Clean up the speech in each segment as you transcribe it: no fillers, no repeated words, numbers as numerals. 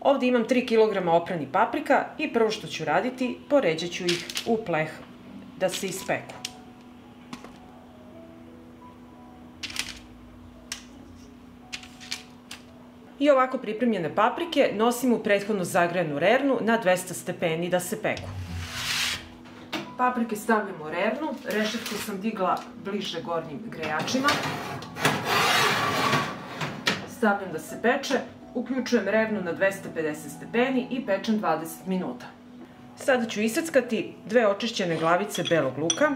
Ovdje imam 3 kg opranih paprika i prvo što ću raditi, poređat ću ih u pleh da se ispeku. I ovako pripremljene paprike nosim u prethodno zagrejanu rernu na 200 stepeni da se peku. Paprike stavljam u rernu, rešetku sam digla bliže gornjim grejačima. Stavljam da se peče, uključujem rernu na 250 stepeni i pečem 20 minuta. Sada ću iseckati 2 očišćene glavice belog luka.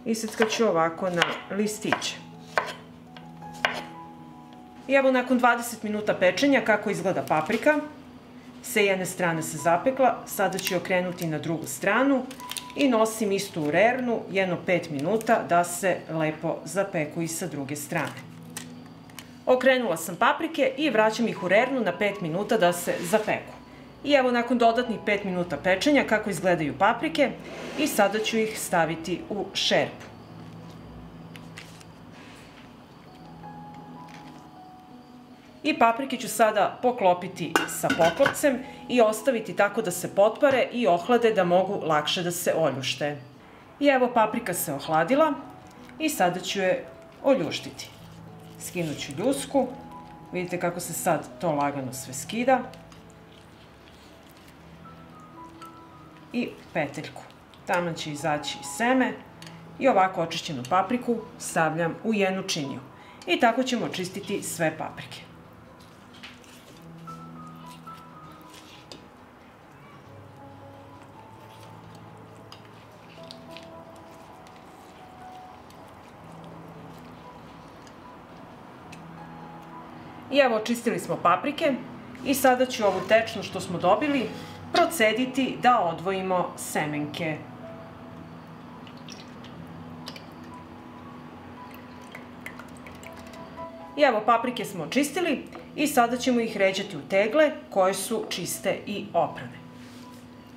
Iseckat ću ovako na listiće. I evo nakon 20 minuta pečenja kako izgleda paprika. Sa jedne strane se zapekla, sada ću je okrenuti na drugu stranu i nosim istu u rernu jedno 5 minuta da se lepo zapeku i sa druge strane. Okrenula sam paprike i vraćam ih u rernu na 5 minuta da se zapeku. I evo nakon dodatnih 5 minuta pečenja kako izgledaju paprike i sada ću ih staviti u šerpu. I paprike ću sada poklopiti sa poklopcem i ostaviti tako da se potpare i ohlade da mogu lakše da se oljušte. I evo paprika se ohladila i sada ću je oljuštiti. Skinut ću ljusku, vidite kako se sad to lagano sve skida. I peteljku. Taman će izaći i seme i ovako očišćenu papriku stavljam u jednu činiju. I tako ćemo očistiti sve paprike. I evo očistili smo paprike i sada ću ovu tečnu što smo dobili procediti da odvojimo semenke. I evo paprike smo očistili i sada ćemo ih ređati u tegle koje su čiste i oprane.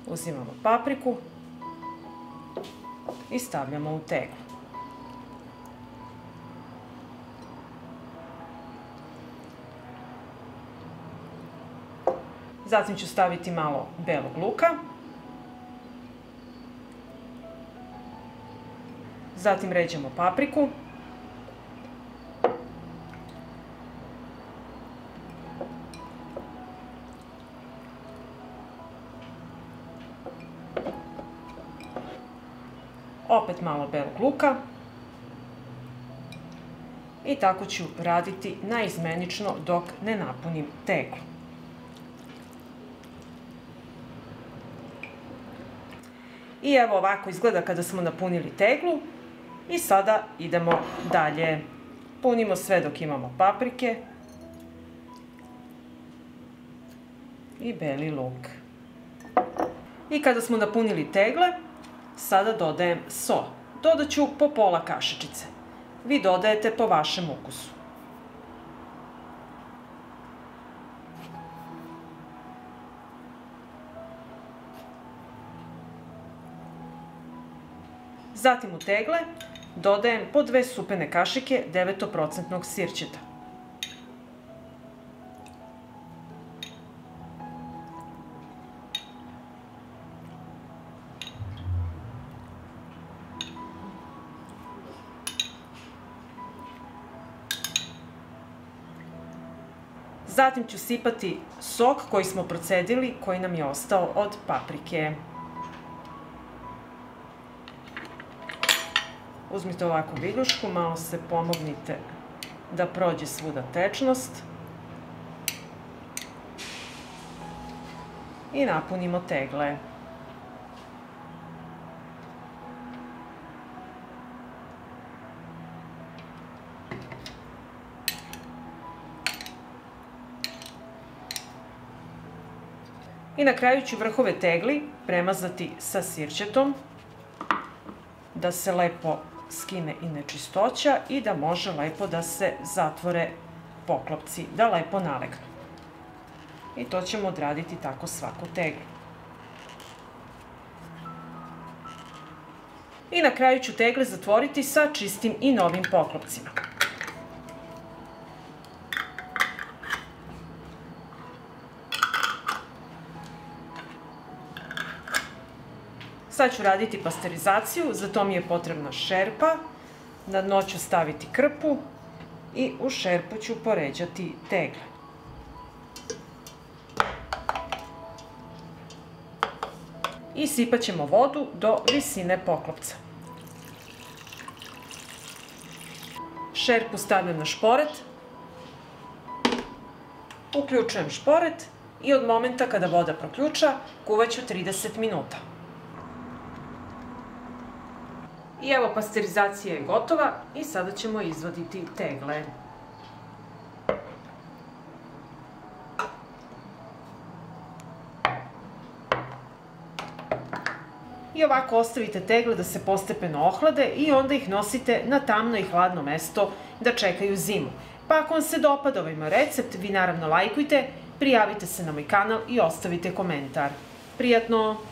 Uzimamo papriku i stavljamo u teglu. Zatim ću staviti malo belog luka. Zatim ređamo papriku. Opet malo belog luka. I tako ću raditi naizmenično dok ne napunim teglu. I evo ovako izgleda kada smo napunili teglu i sada idemo dalje. Punimo sve dok imamo paprike i beli luk. I kada smo napunili tegle, sada dodajem so. Dodat ću po pola kašičice. Vi dodajete po vašem ukusu. Zatim u tegle dodajem po 2 supene kašike 9% sirćeta. Zatim ću sipati sok koji smo procedili, koji nam je ostao od paprike. Uzmite ovako viljušku, malo se pomognite da prođe svuda tečnost. I napunimo tegle. I na kraju ću vrhove tegli premazati sa sirćetom da se lepo skine i nečistoća i da može lepo da se zatvore poklopci, da lepo nalegnu. I to ćemo odraditi tako svaku teglu. I na kraju ću tegle zatvoriti sa čistim i novim poklopcima. Sad ću raditi pasterizaciju, za to mi je potrebna šerpa. Na dno ću staviti krpu i u šerpu ću poređati tegle. I sipat ćemo vodu do visine poklopca. Šerpu stavljam na šporet, uključujem šporet i od momenta kada voda proključa kuvaću 30 minuta. I evo, pasterizacija je gotova i sada ćemo izvaditi tegle. I ovako ostavite tegle da se postepeno ohlade i onda ih nosite na tamno i hladno mesto da čekaju zimu. Pa ako vam se dopada ovaj moj recept, vi naravno lajkujte, prijavite se na moj kanal i ostavite komentar. Prijatno!